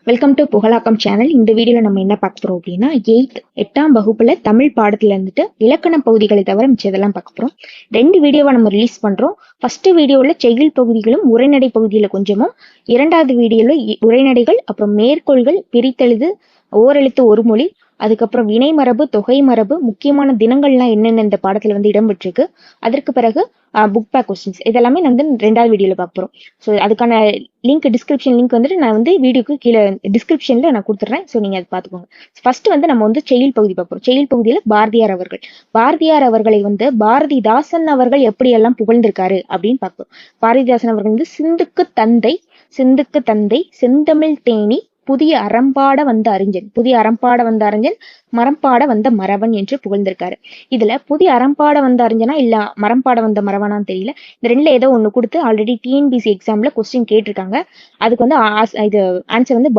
Welcome to புகழாக்கம் channel. இந்த வீடியோல நம்ம என்ன பார்க்க போறோம் அப்படின்னா, எட்டாம் வகுப்புல தமிழ் பாடத்துல இருந்துட்டு இலக்கண பகுதிகளை தவிர மிச்சதெல்லாம் பார்க்க போறோம். 2 வீடியோவை நம்ம ரிலீஸ் பண்றோம். ஃபர்ஸ்ட் வீடியோல செய்யுள் பகுதிகளும் உரைநடை பகுதியில கொஞ்சமும், 2வது வீடியோல உரைநடைகள், அப்புறம் மேற்கோள்கள், பிரித்தெழுது, ஓரெழுத்து ஒரு மொழி, அதுக்கப்புறம் வினை மரபு, தொகை மரபு, முக்கியமான தினங்கள்லாம் என்னென்ன இந்த பாடத்துல வந்து இடம்பெற்றிருக்கு, அதற்கு பிறகு புக் பேக் கொஸ்டின்ஸ், இதெல்லாமே நான் வந்து 2வது வீடியோல பார்க்க போறோம். ஸோ அதுக்கான டிஸ்கிரிப்ஷன் லிங்க் வந்துட்டு நான் வந்து வீடியோக்கு கீழே டிஸ்கிரிப்ஷன்ல நான் கொடுத்துட்றேன். ஸோ நீங்க அதை பார்த்துக்கோங்க. ஃபர்ஸ்ட் வந்து நம்ம வந்து செய்யுள் பகுதி பார்ப்போம். செய்யுள் பகுதியில பாரதியார் அவர்களை வந்து பாரதிதாசன் அவர்கள் எப்படியெல்லாம் புகழ்ந்திருக்காரு அப்படின்னு பார்ப்போம். பாரதிதாசன் அவர்கள் வந்து சிந்துக்கு தந்தை, செந்தமிழ் தேனி, புதிய அறம்பாட வந்த அறிஞன், மரம்பாட வந்த மறவன் என்று புகழ்ந்திருக்காரு. இதுல புதிய அறம்பாட வந்த அறிஞனா இல்ல மரம்பாட வந்த மறவனான்னு தெரியல. இந்த 2ல ஏதோ ஒண்ணு கொடுத்து ஆல்ரெடி டிஎன்பிசி எக்ஸாம்ல கொஸ்டின் கேட்டிருக்காங்க. அதுக்கு வந்து இது ஆன்சர் வந்து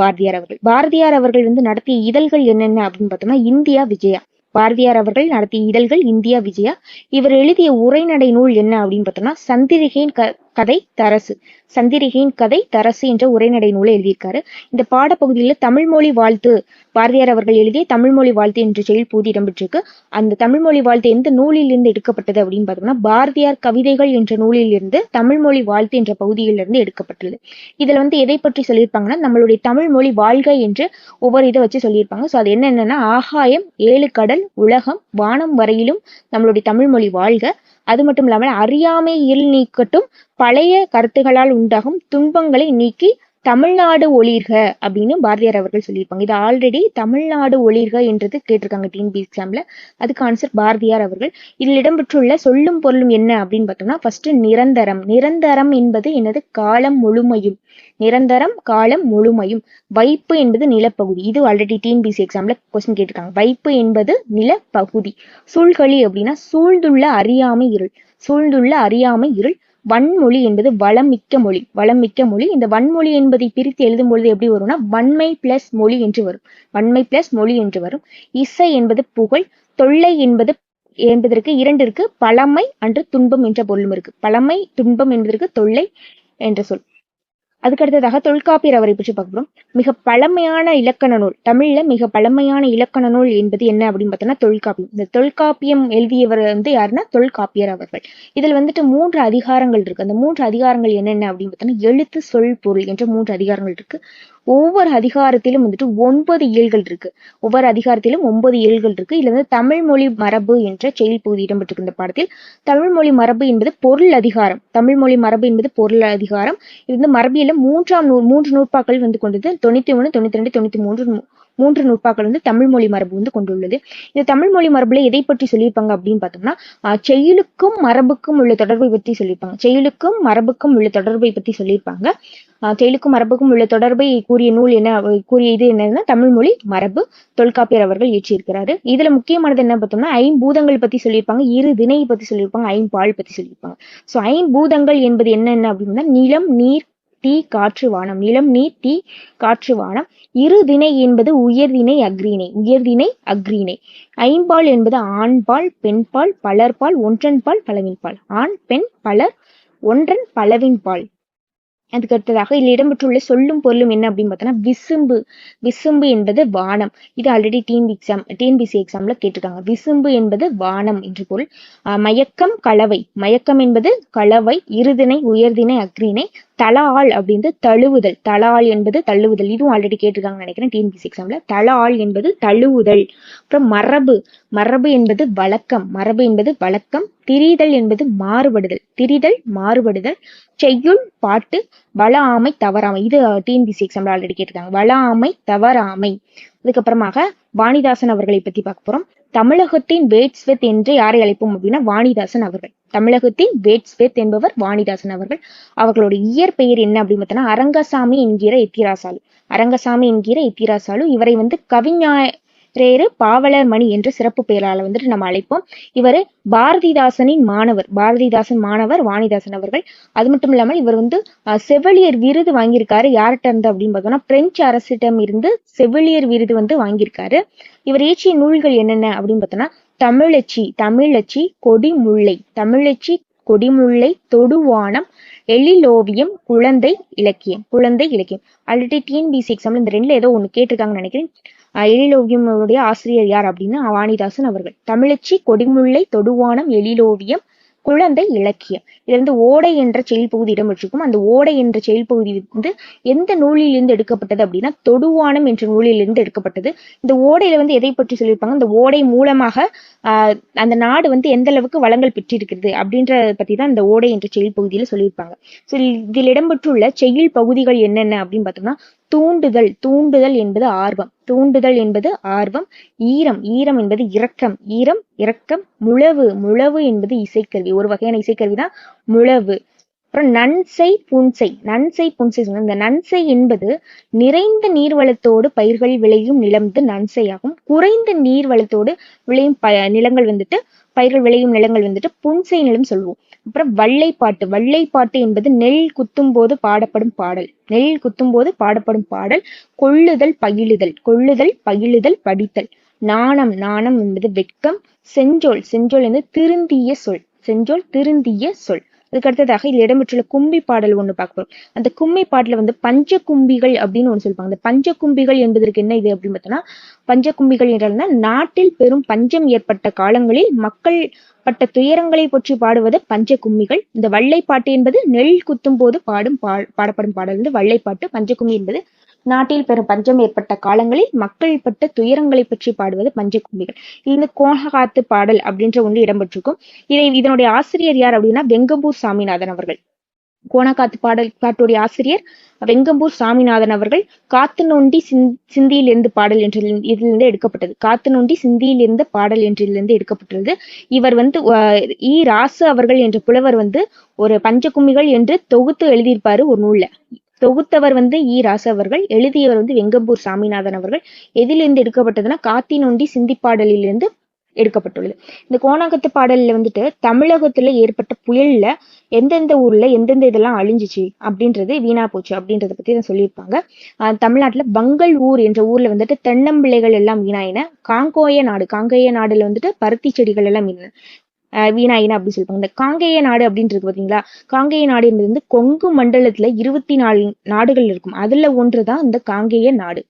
பாரதியார் அவர்கள் வந்து நடத்திய இதழ்கள் என்னென்ன அப்படின்னு பார்த்தோம்னா, இந்தியா விஜயா. பாரதியார் அவர்கள் நடத்திய இதழ்கள் இந்தியா விஜயா. இவர் எழுதிய உரைநடை நூல் என்ன அப்படின்னு பார்த்தோம்னா, சந்திரிகையின் கதை தரசு என்ற உரைநடை நூலை எழுதியிருக்காரு. இந்த பாடப்பகுதியில தமிழ்மொழி வாழ்த்து, பாரதியார் அவர்கள் எழுதிய தமிழ்மொழி வாழ்த்து என்ற செயல் பகுதி இடம்பெற்றிருக்கு. அந்த தமிழ்மொழி வாழ்த்து எந்த நூலிலிருந்து எடுக்கப்பட்டது அப்படின்னு பார்த்தோம்னா, பாரதியார் கவிதைகள் என்ற நூலிலிருந்து தமிழ்மொழி வாழ்த்து என்ற பகுதியிலிருந்து எடுக்கப்பட்டுள்ளது. இதுல வந்து எதை பற்றி சொல்லியிருப்பாங்கன்னா, நம்மளுடைய தமிழ்மொழி வாழ்க என்று ஒவ்வொரு இதை வச்சு சொல்லியிருப்பாங்க. ஸோ அது என்னென்னா, ஆகாயம், 7 கடல், உலகம், வானம் வரையிலும் நம்மளுடைய தமிழ்மொழி வாழ்க. அது மட்டும் இல்லாமல் அறியாமை இருள் நீக்கட்டும், பழைய கருத்துகளால் உண்டாகும் துன்பங்களை நீக்கி தமிழ்நாடு ஒளிர்க அப்படின்னு பாரதியார் அவர்கள் சொல்லியிருப்பாங்க. இது ஆல்ரெடி தமிழ்நாடு ஒளிர்க என்றது கேட்டிருக்காங்க டிஎன்பி எக்ஸாம்ல. அதுக்கு ஆன்சர் பாரதியார் அவர்கள். இதில் இடம்பெற்றுள்ள சொல்லும் பொருளும் என்ன அப்படின்னு பார்த்தோம்னா, ஃபர்ஸ்ட் நிரந்தரம் என்பது என்னது? காலம் முழுமையும். வைப்பு என்பது நிலப்பகுதி. இது ஆல்ரெடி டிஎன்பிசி எக்ஸாம்ல கொஸ்டின் கேட்டிருக்காங்க. வைப்பு என்பது நிலப்பகுதி. சூழ்களி அப்படின்னா சூழ்ந்துள்ள அறியாமை இருள். வன்மொழி என்பது வளமிக்க மொழி. இந்த வன்மொழி என்பதை பிரித்து எழுதும் பொழுது எப்படி வரும்னா, வன்மை பிளஸ் மொழி என்று வரும். இசை என்பது புகழ். தொல்லை என்பதற்கு 2 இருக்கு. பழமை அன்று துன்பம் என்ற பொருளும் இருக்கு. பழமை, துன்பம் என்பதற்கு தொல்லை என்ற சொல். அதுக்கடுத்ததாக தொல்காப்பியர் அவரை பற்றி பார்க்கிறோம். மிக பழமையான இலக்கண நூல், தமிழ்ல மிக பழமையான இலக்கண நூல் என்பது என்ன அப்படின்னு பார்த்தோம்னா தொல்காப்பியம். இந்த தொல்காப்பியம் எழுதியவர் வந்து யாருன்னா தொல்காப்பியர் அவர்கள். இதில் வந்துட்டு 3 அதிகாரங்கள் இருக்கு. அந்த 3 அதிகாரங்கள் என்னென்ன அப்படின்னு பார்த்தோம்னா, எழுத்து, சொல், பொருள் என்ற 3 அதிகாரங்கள் இருக்கு. ஒவ்வொரு அதிகாரத்திலும் வந்துட்டு 9 இயல்கள் இருக்கு. இதுல வந்து தமிழ் மொழி மரபு என்ற செயல் பகுதி இடம்பெற்றிருக்கு இந்த பாடத்தில். தமிழ் மொழி மரபு என்பது பொருள் அதிகாரம். இது வந்து மரபியல 3 நூற்பாக்கள் வந்து கொண்டது. 91, 92, 93 3 நூற்பாக்கள் வந்து தமிழ் மொழி மரபு வந்து கொண்டுள்ளது. இந்த தமிழ் மொழி மரபுல எதை பற்றி சொல்லியிருப்பாங்க அப்படின்னு பார்த்தோம்னா, செய்யுளுக்கும் மரபுக்கும் உள்ள தொடர்பை பற்றி சொல்லியிருப்பாங்க. செய்யுளுக்கும் மரபுக்கும் உள்ள தொடர்பை கூறிய நூல் இது என்னன்னா தமிழ் மொழி மரபு. தொல்காப்பியர் அவர்கள் இயற்றியிருக்கிறாரு. இதுல முக்கியமானது என்ன பார்த்தோம்னா, ஐம்பூதங்கள் பத்தி சொல்லியிருப்பாங்க, 2 திணை பத்தி சொல்லியிருப்பாங்க, ஐம்பால் பத்தி சொல்லியிருப்பாங்க. ஸோ ஐம்பூதங்கள் என்பது என்னென்ன அப்படின்னா, நிலம், நீர், தீ, காற்று, வானம். 2 திணை என்பது உயர்திணை, அஃறிணை. ஐம்பால் என்பது ஆண்பால், பெண்பால், பலர்பால், ஒன்றன்பால், பலவின்பால். ஆண், பெண், பலர், ஒன்றன், பலவின்பால். அதுக்கு அடுத்ததாக இதில் இடம்பெற்றுள்ள சொல்லும் பொருளும் என்ன அப்படின்னு பார்த்தோம்னா, விசும்பு என்பது வானம். இது ஆல்ரெடி டிஎன்பிசி எக்ஸாம்ல கேட்டிருக்காங்க. விசும்பு என்பது வானம் என்று பொருள். மயக்கம் என்பது கலவை. 2 திணை, உயர்திணை, அஃறிணை. தலால் அப்படின்னு தழுவுதல். என்பது தள்ளுவுதல். இதுவும் ஆல்ரெடி கேட்டிருக்காங்கன்னு நினைக்கிறேன் டிஎன்பிசி எக்ஸாம்ல. தலால் என்பது தழுவுதல். அப்புறம் மரபு என்பது வழக்கம். திரிதல் என்பது மாறுபடுதல். செய்யுள், பாட்டு, வள ஆமை, தவறாமை. இது டிஎன்பிசி எக்ஸாம்ல ஆல்ரெடி கேட்டிருக்காங்க. வள ஆமை, தவறாமை. அதுக்கப்புறமாக வாணிதாசன் அவர்களை பத்தி பார்க்க போறோம். தமிழகத்தின் வேட்ஸ்வெத் என்று யாரை அழைப்போம் அப்படின்னா, வாணிதாசன் அவர்கள். தமிழகத்தின் வேட்ஸ்வெத் என்பவர் வாணிதாசன் அவர்கள். அவர்களோட இயற்பெயர் என்ன அப்படின்னு பார்த்தோம்னா, அரங்கசாமி என்கிற எத்திராசாலு. இவரை வந்து கவிஞரேறு பாவலர் மணி என்ற சிறப்பு பெயரால வந்துட்டு நம்ம அழைப்போம். இவர் பாரதிதாசன் மாணவர் வாணிதாசன் அவர்கள். அது மட்டும் இல்லாமல் இவர் வந்து செவிலியர் விருது வாங்கியிருக்காரு. யார்கிட்ட இருந்து அப்படின்னு பார்த்தோம்னா, பிரெஞ்சு அரசிடம் இருந்து செவிலியர் விருது வந்து வாங்கியிருக்காரு. இவர் இயற்றிய நூல்கள் என்னென்ன அப்படின்னு பார்த்தோம்னா, தமிழச்சி, கொடிமுல்லை, கொடிமுல்லை தொடுவானம் எழிலோவியம் குழந்தை இலக்கியம். குழந்தை இலக்கியம் ஆல்ரெடி டிஎன்பிசி எக்ஸாம்ல இந்த ரெண்டுல ஏதோ ஒண்ணு கேட்டிருக்காங்கன்னு நினைக்கிறேன். எழிலோவியமுடைய ஆசிரியர் யார் அப்படின்னா வாணிதாசன் அவர்கள். தமிழச்சி, கொடிமுல்லை தொடுவானம் எழிலோவியம் குழந்தை இலக்கியம். இதுல வந்து ஓடை என்ற செயல் பகுதி இடம்பெற்றிருக்கும். அந்த ஓடை என்ற செயல் பகுதி வந்து எந்த நூலிலிருந்து எடுக்கப்பட்டது அப்படின்னா தொடுவானம் என்ற நூலிலிருந்து எடுக்கப்பட்டது. இந்த ஓடையில வந்து எதை பற்றி சொல்லியிருப்பாங்க, இந்த ஓடை மூலமாக அந்த நாடு வந்து எந்த அளவுக்கு வளங்கள் பெற்றிருக்கிறது அப்படின்றத பத்தி தான் இந்த ஓடை என்ற செயல் பகுதியில சொல்லியிருப்பாங்க. ஸோ இதில் இடம்பெற்றுள்ள செய்யுள் பகுதிகள் என்னென்ன அப்படின்னு பார்த்தோம்னா தூண்டுதல். தூண்டுதல் என்பது ஆர்வம். தூண்டுதல் என்பது ஆர்வம். ஈரம். ஈரம் என்பது இரக்கம். ஈரம் இரக்கம். முழவு. முழவு என்பது இசைக்கருவி. ஒரு வகையான இசைக்கருவி தான் முழவு. அப்புறம் நன்செய் புன்செய். நன்செய் புன்செய். இந்த நன்செய் என்பது நிறைந்த நீர்வளத்தோடு பயிர்கள் விளையும் நிலம் நன்செய்யாகும். குறைந்த நீர்வளத்தோடு விளையும் நிலங்கள் வந்துட்டு பயிர்கள் விளையும் நிலங்கள் வந்துட்டு புன்செய் நிலம் சொல்லுவோம். அப்புறம் வள்ளைப்பாட்டு. வள்ளைப்பாட்டு என்பது நெல் குத்தும் போது பாடப்படும் பாடல். நெல் குத்தும் போது பாடப்படும் பாடல். கொள்ளுதல் பயிலுதல். கொள்ளுதல் பயிலுதல் படித்தல். நாணம். நாணம் என்பது வெட்கம். செஞ்சொல். செஞ்சொல் என்பது திருந்திய சொல். செஞ்சொல் திருந்திய சொல். அதுக்கு அடுத்ததாக இதுல இடம்பெற்றுள்ள கும்பி பாடல் ஒண்ணு பார்க்கிறோம். அந்த கும்பி பாட்டுல வந்து பஞ்ச கும்பிகள் அப்படின்னு ஒண்ணு சொல்லுவாங்க. அந்த பஞ்ச கும்பிகள் என்பதற்கு என்ன இது அப்படின்னு பார்த்தோம்னா பஞ்ச கும்பிகள் என்றால் நாட்டில் பெரும் பஞ்சம் ஏற்பட்ட காலங்களில் மக்கள் பட்ட துயரங்களை பற்றி பாடுவது பஞ்ச கும்மிகள். இந்த வள்ளைப்பாட்டு என்பது நெல் குத்தும் போது பாடப்படும் பாடல் வந்து வள்ளைப்பாட்டு. பஞ்சகும்மி என்பது நாட்டில் பெரும் பஞ்சம் ஏற்பட்ட காலங்களில் மக்கள் பட்ட துயரங்களை பற்றி பாடுவது பஞ்ச கும்மிகள். இந்த கோணகாத்து பாடல் அப்படின்ற ஒன்று இடம்பெற்றிருக்கும். இதனுடைய ஆசிரியர் யார் அப்படின்னா வெங்கம்பூர் சாமிநாதன் அவர்கள். கோணகாத்து பாட்டுடைய ஆசிரியர் வெங்கம்பூர் சாமிநாதன் அவர்கள். காத்து நோண்டி சிந்தியில் இருந்து பாடல் இதிலிருந்து எடுக்கப்பட்டது. காத்து நோண்டி சிந்தியில் இருந்து பாடல் என்றிலிருந்து எடுக்கப்பட்டுள்ளது. இவர் வந்து ராசு அவர்கள் என்ற புலவர் வந்து ஒரு பஞ்சகும்மிகள் என்று தொகுத்து எழுதியிருப்பாரு ஒரு நூல்ல. தொகுத்தவர் வந்து ராசு அவர்கள், எழுதியவர் வந்து வெங்கம்பூர் சாமிநாதன் அவர்கள். எதிலிருந்து எடுக்கப்பட்டதுன்னா காத்தி நோண்டி சிந்திப்பாடலிலிருந்து எடுக்கப்பட்டுள்ளது. இந்த கோணாகத்து பாடல்ல வந்துட்டு தமிழகத்துல ஏற்பட்ட புயல்ல எந்தெந்த ஊர்ல எந்தெந்த இதெல்லாம் அழிஞ்சிச்சு அப்படின்றது வீணா போச்சு அப்படின்றத பத்தி தான் சொல்லியிருப்பாங்க. தமிழ்நாட்டுல பங்கல் ஊர் என்ற ஊர்ல வந்துட்டு தென்னம்பிள்ளைகள் எல்லாம் வீணாயின. காங்கேய நாடுல வந்துட்டு பருத்தி செடிகள் எல்லாம் வீணாயின அப்படின்னு சொல்லிப்பாங்க. இந்த காங்கேய நாடு அப்படின்றது பாத்தீங்களா, காங்கேய நாடு என்பது வந்து கொங்கு மண்டலத்துல 24 நாடுகள் இருக்கும். அதுல ஒன்றுதான் இந்த காங்கேய நாடு.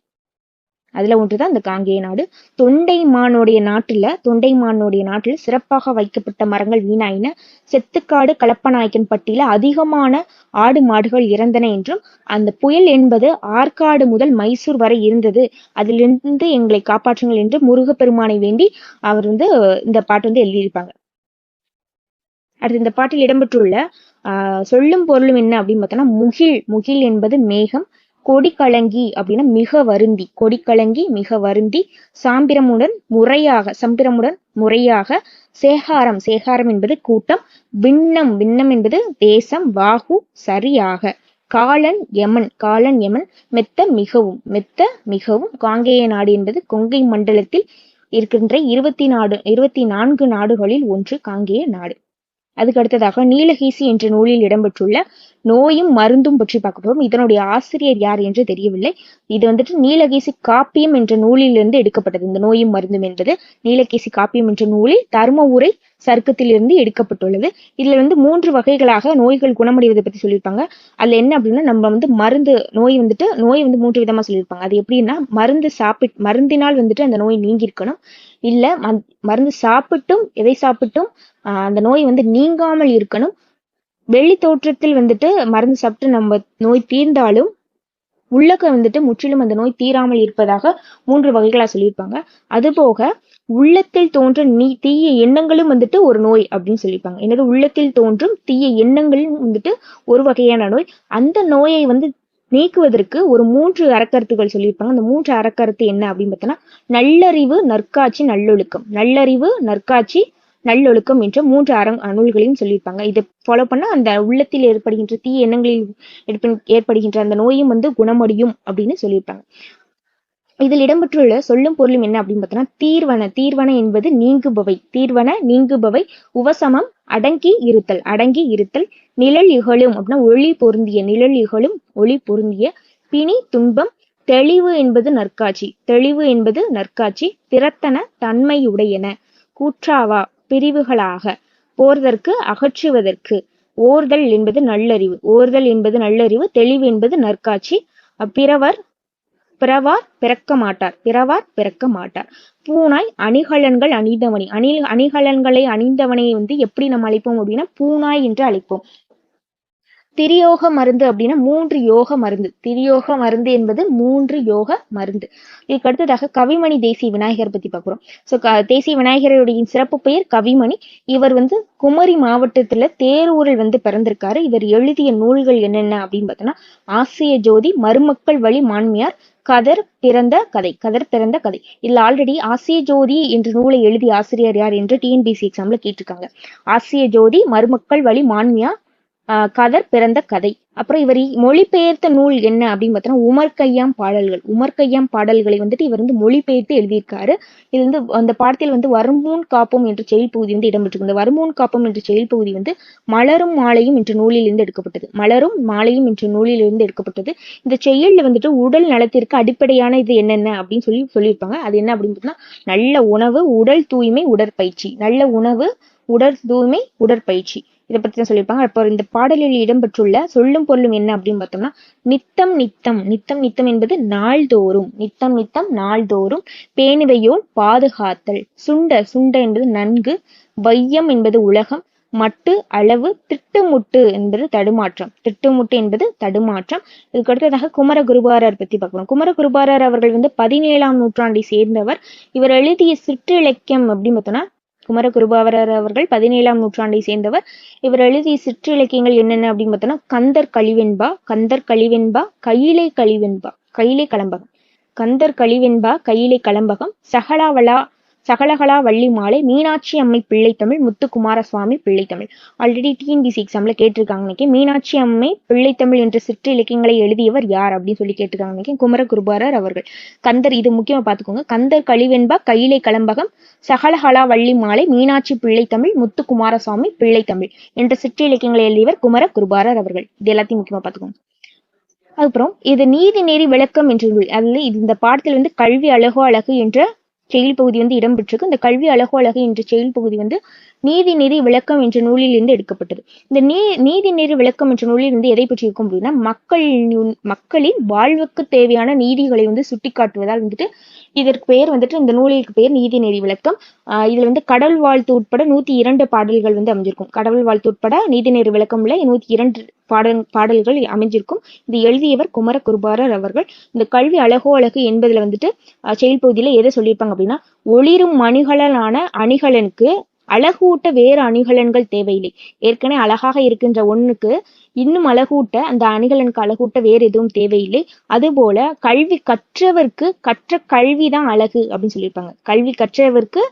இந்த காங்கேய நாடு. தொண்டைமானுடைய நாட்டுல சிறப்பாக வைக்கப்பட்ட மரங்கள் வீணாயின. செத்துக்காடு கலப்பநாயக்கன் பட்டியல அதிகமான ஆடு மாடுகள் இறந்தன என்றும் அந்த புயல் என்பது ஆற்காடு முதல் மைசூர் வரை இருந்தது, அதிலிருந்து எங்களை காப்பாற்றுங்கள் என்று முருகப்பெருமானை வேண்டி அவர் வந்து இந்த பாட்டு வந்து எழுதியிருப்பாங்க. அடுத்து இந்த பாட்டில் இடம்பெற்றுள்ள சொல்லும் பொருளும் என்ன அப்படின்னு பார்த்தோம்னா முகில் என்பது மேகம். கொடிக்கலங்கி அப்படின்னா மிக வருந்தி. கொடிக்கலங்கி மிக வருந்தி. சம்பிரமுடன் முறையாக. சேகாரம் என்பது கூட்டம். விண்ணம் என்பது தேசம். வாகு சரியாக. காலன் யமன். மெத்த மிகவும். காங்கேய நாடு என்பது கொங்கை மண்டலத்தில் இருக்கின்ற 24 நாடுகளில் ஒன்று காங்கேய நாடு. அதுக்கு அடுத்ததாக நீலகேசி என்ற நூலில் இடம்பெற்றுள்ள நோயும் மருந்தும் பற்றி பார்க்க போறோம். இதனுடைய ஆசிரியர் யார் என்று தெரியவில்லை. இது வந்துட்டு நீலகேசி காப்பியம் என்ற நூலிலிருந்து எடுக்கப்பட்டது. இந்த நோயும் மருந்தும் என்பது நீலகேசி காப்பியம் என்ற நூலில் தர்மபுரை சர்க்கத்திலிருந்து எடுக்கப்பட்டுள்ளது. இதுல வந்து 3 வகைகளாக நோய்கள் குணமடைவதை பத்தி சொல்லியிருப்பாங்க. அதுல என்ன அப்படின்னா நம்ம வந்து நோய் வந்து 3 விதமா சொல்லியிருப்பாங்க. அது எப்படின்னா மருந்தினால் வந்துட்டு அந்த நோய் நீங்கி இருக்கணும், இல்ல மருந்து சாப்பிட்டும் எதை சாப்பிட்டும் அந்த நோய் வந்து நீங்காமல் இருக்கணும், வெளி தோற்றத்தில் வந்துட்டு மருந்து சாப்பிட்டு நம்ம நோய் தீர்ந்தாலும் உள்ளக வந்துட்டு முற்றிலும் அந்த நோய் தீராமல் இருப்பதாக 3 வகைகளா சொல்லியிருப்பாங்க. அதுபோக உள்ளத்தில் தோன்றும் தீய எண்ணங்களும் வந்துட்டு ஒரு நோய் அப்படின்னு சொல்லியிருப்பாங்க. என்னது உள்ளத்தில் தோன்றும் தீய எண்ணங்களும் வந்துட்டு ஒரு வகையான நோய். அந்த நோயை வந்து நீக்குவதற்கு ஒரு 3 அறக்கருத்துகள் சொல்லியிருப்பாங்க. அந்த 3 அறக்கருத்து என்ன அப்படின்னு பார்த்தோம்னா நல்லறிவு, நற்காட்சி, நல்லொழுக்கம். நல்லறிவு, நற்காட்சி, நல்லொழுக்கம் என்ற 3 நூல்களையும் சொல்லியிருப்பாங்க. இதை ஃபாலோ பண்ணா அந்த உள்ளத்தில் ஏற்படுகின்ற தீய எண்ணங்களில் ஏற்படுகின்ற அந்த நோயும் வந்து குணமடையும் அப்படின்னு சொல்லியிருப்பாங்க. இதில் இடம்பெற்றுள்ள சொல்லும் பொருளும் என்ன அப்படின்னு பார்த்தோம்னா தீர்வன என்பது நீங்குபவை. உவசமம் அடங்கி இருத்தல். நிழல் இகழும் அப்படின்னா ஒளி பொருந்திய. பிணி துன்பம். தெளிவு என்பது நற்காட்சி. திறத்தன தன்மையுடையன. கூற்றாவா பிரிவுகளாக. போர்தற்கு அகற்றுவதற்கு. ஓர்தல் என்பது நல்லறிவு, ஓர்தல் என்பது நல்லறிவு, தெளிவு என்பது நற்காட்சி. பிறவார் பிறக்க மாட்டார், பிறவார் பிறக்க மாட்டார். பூனாய் அணிகலன்கள் அணிந்தவனை, அணிகலன்களை அணிந்தவனை எப்படி நம்ம அழைப்போம் அப்படின்னா பூனாய் என்று அழைப்போம். திரியோக மருந்து அப்படின்னா 3 யோக மருந்து. திரியோக மருந்து என்பது 3 யோக மருந்து. இதுக்கு அடுத்ததாக கவிமணி தேசிய விநாயகர் பத்தி பார்க்கிறோம். தேசிய விநாயகருடைய சிறப்பு பெயர் கவிமணி. இவர் குமரி மாவட்டத்துல தேரூரில் பிறந்திருக்காரு. இவர் எழுதிய நூல்கள் என்னென்ன அப்படின்னு பார்த்தோம்னா ஆசிய ஜோதி, மருமக்கள் வழி மான்மியார், கதர் பிறந்த கதை. கதர் பிறந்த கதை. இதுல ஆல்ரெடி ஆசிய ஜோதி என்ற நூலை எழுதிய ஆசிரியர் யார் என்று டிஎன்பிசி எக்ஸாம்ல கேட்டிருக்காங்க. ஆசிய ஜோதி, மருமக்கள் வழி மான்மியார், கதர் பிறந்த கதை. அப்புறம் இவர் மொழிபெயர்த்த நூல் என்ன அப்படின்னு பார்த்தோம்னா உமர் கய்யாம் பாடல்கள். உமர் கய்யாம் பாடல்களை இவர் மொழிபெயர்த்து எழுதியிருக்காரு. இது அந்த பாடத்தில் வருமூன் காப்போம் என்ற செயல் பகுதி இடம்பெற்றிருக்கு. இந்த வருமூன் காப்போம் என்ற செயல் பகுதி மலரும் மாலையும் என்ற நூலிலிருந்து எடுக்கப்பட்டது. மலரும் மாலையும் என்ற நூலிலிருந்து எடுக்கப்பட்டது. இந்த செயல்ல உடல் நலத்திற்கு அடிப்படையான இது என்னென்ன அப்படின்னு சொல்லியிருப்பாங்க. அது என்ன அப்படின்னு பார்த்தோம்னா நல்ல உணவு, உடல் தூய்மை, உடற்பயிற்சி. நல்ல உணவு, உடல் தூய்மை, உடற்பயிற்சி. இதை பத்தி தான் சொல்லியிருப்பாங்க. அப்போ இந்த பாடலில் இடம்பெற்றுள்ள சொல்லும் பொருளும் என்ன அப்படின்னு பார்த்தோம்னா நித்தம் நித்தம். நித்தம் நித்தம் என்பது நாள்தோறும். நித்தம் நித்தம் நாள்தோறும். பேணுவையோல் பாதுகாத்தல். சுண்ட. சுண்ட என்பது நன்கு. வையம் என்பது உலகம். மட்டு அளவு. திட்டுமுட்டு என்பது தடுமாற்றம். திட்டுமுட்டு என்பது தடுமாற்றம். இதுக்கு அடுத்ததாக குமரகுருபாரர் பத்தி பார்க்கணும். குமரகுருபாரர் அவர்கள் 17ஆம் நூற்றாண்டை சேர்ந்தவர். இவர் எழுதிய சிற்றிலக்கியம் அப்படின்னு பார்த்தோம்னா குமரகுருபாரர் அவர்கள் 17ஆம் நூற்றாண்டை சேர்ந்தவர். இவர் எழுதிய சிற்றிலக்கியங்கள் என்னென்ன அப்படின்னு பார்த்தோம்னா கந்தர் கழிவெண்பா, கந்தர் கழிவெண்பா, கையிலை கழிவெண்பா, கையிலை களம்பகம், கந்தர் கழிவெண்பா, கையிலை களம்பகம், சகலகலா வள்ளி மாலை, மீனாட்சி அம்மை பிள்ளைத்தமிழ், முத்துக்குமாரசுவாமி பிள்ளைத்தமிழ். ஆல்ரெடி டிஎன்பிசி எக்ஸாம்ல கேட்டிருக்காங்க. மீனாட்சி அம்மை பிள்ளைத்தமிழ் என்ற சிற்று இலக்கியங்களை எழுதியவர் யார் அப்படின்னு சொல்லி கேட்டிருக்காங்க. குமரகுருபாரர் அவர்கள். கந்தர், இது முக்கியமா பார்த்துக்கோங்க. கந்தர் கழிவெண்பா, கையிலை களம்பகம், சகலகலா வள்ளி மாலை, மீனாட்சி பிள்ளைத்தமிழ், முத்துக்குமாரசுவாமி பிள்ளைத்தமிழ் என்ற சிற்று இலக்கியங்களை எழுதியவர் குமரகுருபாரர் அவர்கள். இது எல்லாத்தையும் முக்கியமா பார்த்துக்கோங்க. அதுக்கப்புறம் இது நீதி நெறி விளக்கம் என்று அதுல இந்த பாடத்தில் கல்வி அழகோ அழகு என்ற செயல் பகுதி இடம்பெற்றிருக்கு. இந்த கல்வி அழகோ அழகு என்ற செயல் பகுதி நீதி நெறி விளக்கம் என்ற நூலில் இருந்து எடுக்கப்பட்டது. இந்த நீதி நெறி விளக்கம் என்ற நூலில் எதை பற்றி இருக்கும் அப்படின்னா மக்களின் வாழ்வுக்கு தேவையான நீதிகளை சுட்டி காட்டுவதால் இதற்கு பெயர் இந்த நூலிற்கு பெயர் நீதி நெறி விளக்கம். இதுல கடவுள் வாழ்த்து உட்பட 102 பாடல்கள் அமைஞ்சிருக்கும். கடவுள் வாழ்த்து உட்பட நீதி நெறி விளக்கம்ல 102 பாடல்கள் அமைஞ்சிருக்கும். இது எழுதியவர் குமரகுருபாரர் அவர்கள். இந்த கல்வி அழகோ அழகு என்பதுல செயல் பகுதியில எதை சொல்லியிருப்பாங்க அப்படின்னா ஒளிரும் மணிகலனான அணிகலனுக்கு அழகூட்ட வேறு அணிகலன்கள் தேவையில்லை. ஏற்கனவே அழகாக இருக்கின்ற ஒண்ணுக்கு இன்னும் அழகூட்ட, அந்த அணிகலனுக்கு அழகூட்ட வேறு எதுவும் தேவையில்லை. அதுபோல கல்வி கற்றவருக்கு கற்ற கல்விதான் அழகு அப்படின்னு சொல்லியிருப்பாங்க. கல்வி கற்றவருக்கு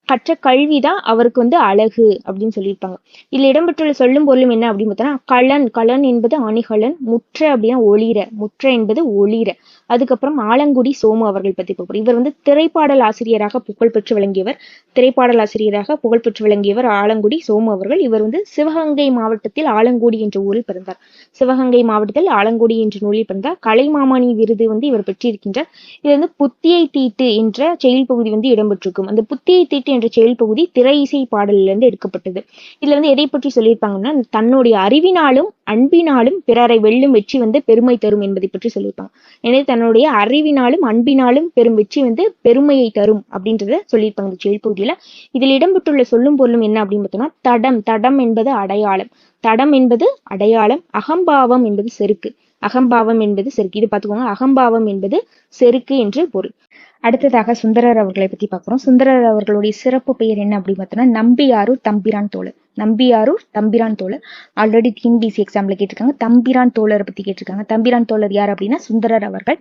கற்ற கல்விதான் அவருக்கு அழகு அப்படின்னு சொல்லியிருப்பாங்க. இதுல இடம்பெற்றுள்ள சொல்லும் பொருளும் என்ன அப்படின்னு பார்த்தோம்னா கலன். கலன் என்பது அணிகலன். முற்ற அப்படின்னா ஒளிர. முற்ற என்பது ஒளிர. அதுக்கப்புறம் ஆலங்குடி சோமு அவர்கள் பத்தி பார்ப்போம். இவர் திரைப்பாடல் ஆசிரியராக புகழ்பெற்று விளங்கியவர். திரைப்பாடல் ஆசிரியராக புகழ்பெற்று விளங்கியவர் ஆலங்குடி சோமு அவர்கள். இவர் சிவகங்கை மாவட்டத்தில் ஆலங்குடி என்ற ஊரில் பிறந்தார். சிவகங்கை மாவட்டத்தில் ஆலங்குடி என்ற நூலில் பிறந்தார். கலைமாமணி விருது இவர் பெற்றிருக்கின்றார். இது புத்தியை தீட்டு என்ற செயல் பகுதி இடம்பெற்றிருக்கும். அந்த புத்தியை தீட்டு என்ற செயல் பகுதி திரை இசை பாடலில் இருந்து எடுக்கப்பட்டது. இதுல எதை பற்றி சொல்லியிருப்பாங்கன்னா தன்னுடைய அறிவினாலும் அன்பினாலும் பிறரை வெல்லும் வெற்றி பெருமை தரும் என்பதை பற்றி சொல்லியிருப்பாங்க. எனவே தன்னுடைய அறிவினாலும் அன்பினாலும் பெரும் வெற்றி பெருமையை தரும் அப்படின்றத சொல்லியிருப்பாங்க இந்த செயல் பகுதியில. இதில் இடம்பெற்றுள்ள சொல்லும் பொருளும் என்ன அப்படின்னு பார்த்தோம்னா தடம். தடம் என்பது அடையாளம். தடம் என்பது அடையாளம். அகம்பாவம் என்பது செருக்கு. அகம்பாவம் என்பது செருக்கு. இது பார்த்துக்கோங்க. அகம்பாவம் என்பது செருக்கு என்று பொருள். அடுத்ததாக சுந்தரர் அவர்களை பத்தி பார்க்கிறோம். சுந்தரர் அவர்களுடைய சிறப்பு பெயர் என்ன அப்படின்னு பார்த்தோம்னா நம்பியாரூர் தம்பிரான் தோழர். நம்பியாரூர் தம்பிரான் தோழர். ஆல்ரெடி டிஎன்பிசி எக்ஸாம்ல கேட்டிருக்காங்க. தம்பிரான் தோழரை பத்தி கேட்டிருக்காங்க. தம்பிரான் தோழர் யார் அப்படின்னா சுந்தரர் அவர்கள்.